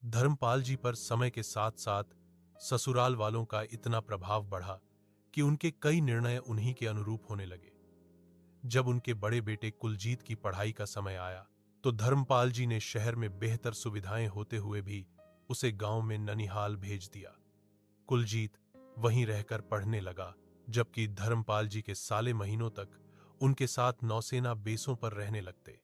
धर्मपाल जी पर समय के साथ साथ ससुराल वालों का इतना प्रभाव बढ़ा कि उनके कई निर्णय उन्हीं के अनुरूप होने लगे। जब उनके बड़े बेटे कुलजीत की पढ़ाई का समय आया तो धर्मपाल जी ने शहर में बेहतर सुविधाएं होते हुए भी उसे गांव में ननिहाल भेज दिया। कुलजीत वहीं रहकर पढ़ने लगा, जबकि धर्मपाल जी के साले महीनों तक उनके साथ नौसेना बेसों पर रहने लगते।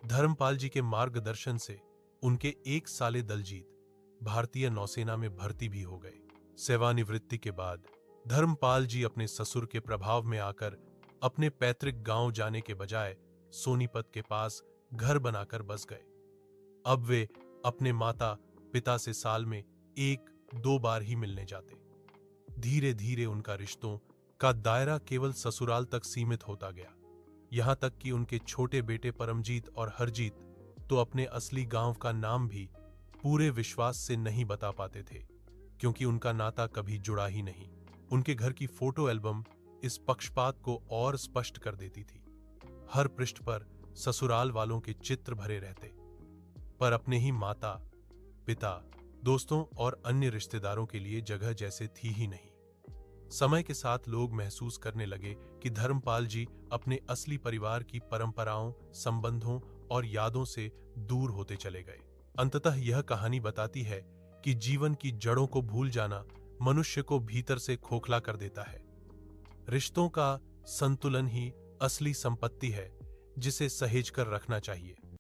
धर्मपाल जी के मार्गदर्शन से उनके एक साले दलजीत भारतीय नौसेना में भर्ती भी हो गए। सेवानिवृत्ति के बाद धर्मपाल जी अपने ससुर के प्रभाव में आकर अपने पैतृक गांव जाने के बजाय सोनीपत के पास घर बनाकर बस गए। अब वे अपने माता पिता से साल में एक दो बार ही मिलने जाते। धीरे धीरे उनका रिश्तों का दायरा केवल ससुराल तक सीमित होता गया। यहां तक कि उनके छोटे बेटे परमजीत और हरजीत तो अपने असली गांव का नाम भी पूरे विश्वास से नहीं बता पाते थे, क्योंकि उनका नाता कभी जुड़ा ही नहीं। उनके घर की फोटो एल्बम इस पक्षपात को और स्पष्ट कर देती थी। हर पृष्ठ पर ससुराल वालों के चित्र भरे रहते, पर अपने ही माता पिता दोस्तों और अन्य रिश्तेदारों के लिए जगह जैसे थी ही नहीं। समय के साथ लोग महसूस करने लगे कि धर्मपाल जी अपने असली परिवार की परंपराओं, संबंधों और यादों से दूर होते चले गए। अंततः यह कहानी बताती है कि जीवन की जड़ों को भूल जाना मनुष्य को भीतर से खोखला कर देता है। रिश्तों का संतुलन ही असली संपत्ति है, जिसे सहेज कर रखना चाहिए।